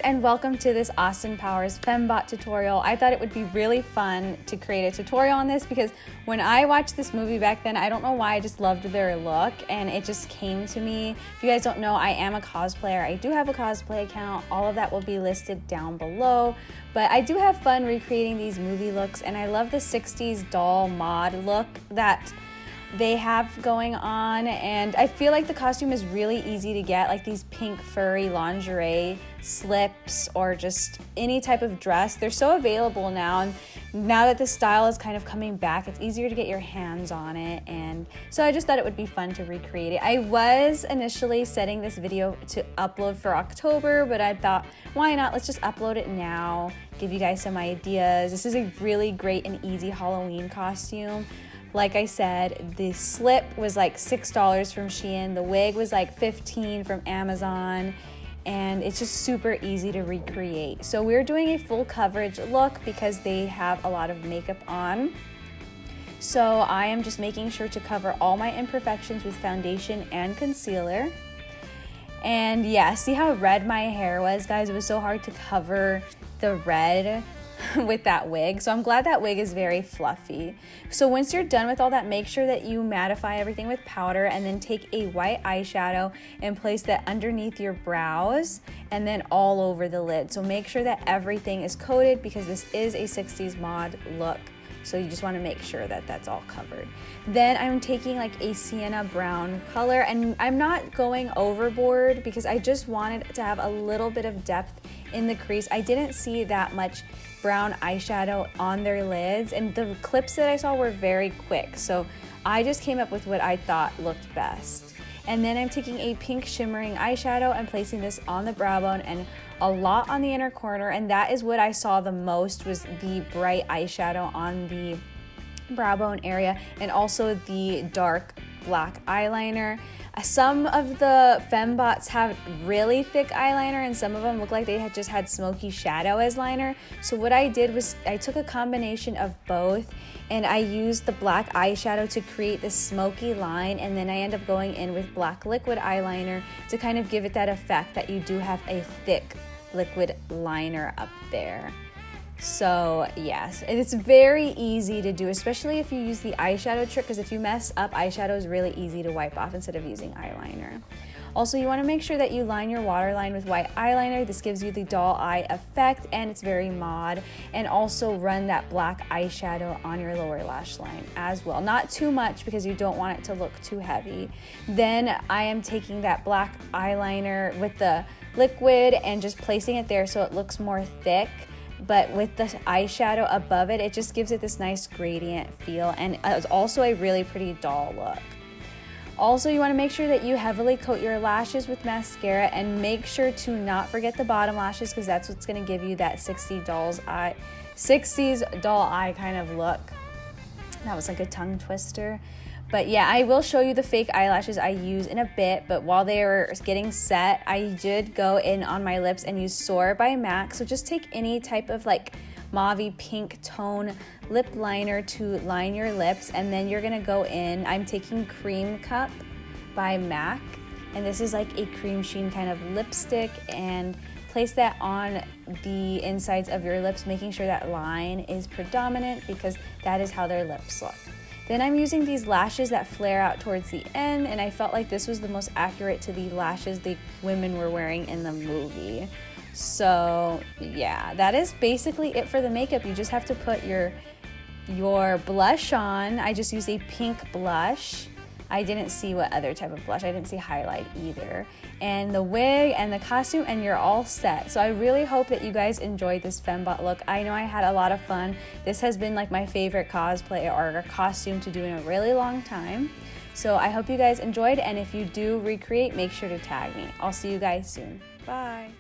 guys, and welcome to this Austin Powers Fembot tutorial. I thought it would be really fun to create a tutorial on this because when I watched this movie back then, I don't know why, I just loved their look and it just came to me. If you guys don't know, I am a cosplayer. I do have a cosplay account. All of that will be listed down below. But I do have fun recreating these movie looks, and I love the 60s doll mod look that they have going on, and I feel like the costume is really easy to get, like these pink furry lingerie slips or just any type of dress. They're so available now, and now that the style is kind of coming back, it's easier to get your hands on it, and so I just thought it would be fun to recreate it. I was initially setting this video to upload for October, but I thought, why not? Let's just upload it now, give you guys some ideas. This is a really great and easy Halloween costume. Like I said, the slip was like $6 from Shein, the wig was like $15 from Amazon, and it's just super easy to recreate. So we're doing a full coverage look because they have a lot of makeup on. So I am just making sure to cover all my imperfections with foundation and concealer. And yeah, see how red my hair was, guys? It was so hard to cover the red with that wig. So I'm glad that wig is very fluffy. So once you're done with all that, make sure that you mattify everything with powder and then take a white eyeshadow and place that underneath your brows and then all over the lid. So make sure that everything is coated because this is a 60s mod look. So you just want to make sure that that's all covered. Then I'm taking like a sienna brown color, and I'm not going overboard because I just wanted to have a little bit of depth in the crease. I didn't see that much brown eyeshadow on their lids, and the clips that I saw were very quick. So I just came up with what I thought looked best. And then I'm taking a pink shimmering eyeshadow and placing this on the brow bone and a lot on the inner corner, and that is what I saw the most, was the bright eyeshadow on the brow bone area and also the dark black eyeliner. Some of the Fembots have really thick eyeliner and some of them look like they had just had smoky shadow as liner. So what I did was I took a combination of both and I used the black eyeshadow to create this smoky line, and then I end up going in with black liquid eyeliner to kind of give it that effect that you do have a thick liquid liner up there. So yes, it's very easy to do, especially if you use the eyeshadow trick, because if you mess up, eyeshadow is really easy to wipe off instead of using eyeliner. Also, you want to make sure that you line your waterline with white eyeliner. This gives you the doll eye effect and it's very mod. And also run that black eyeshadow on your lower lash line as well. Not too much because you don't want it to look too heavy. Then I am taking that black eyeliner with the liquid and just placing it there so it looks more thick. But with the eyeshadow above it, it just gives it this nice gradient feel, and it's also a really pretty doll look. Also, you want to make sure that you heavily coat your lashes with mascara, and make sure to not forget the bottom lashes because that's what's going to give you that 60s doll eye kind of look. That was like a tongue twister. But yeah, I will show you the fake eyelashes I use in a bit, but while they were getting set, I did go in on my lips and use Soar by MAC. So just take any type of like mauve pink tone lip liner to line your lips, and then you're gonna go in. I'm taking Cream Cup by MAC, and this is like a cream sheen kind of lipstick, and place that on the insides of your lips, making sure that line is predominant because that is how their lips look. Then I'm using these lashes that flare out towards the end, and I felt like this was the most accurate to the lashes the women were wearing in the movie. So yeah, that is basically it for the makeup. You just have to put your blush on. I just used a pink blush. I didn't see what other type of blush. I didn't see highlight either. And the wig and the costume, and you're all set. So I really hope that you guys enjoyed this Fembot look. I know I had a lot of fun. This has been like my favorite cosplay or costume to do in a really long time. So I hope you guys enjoyed, and if you do recreate, make sure to tag me. I'll see you guys soon. Bye.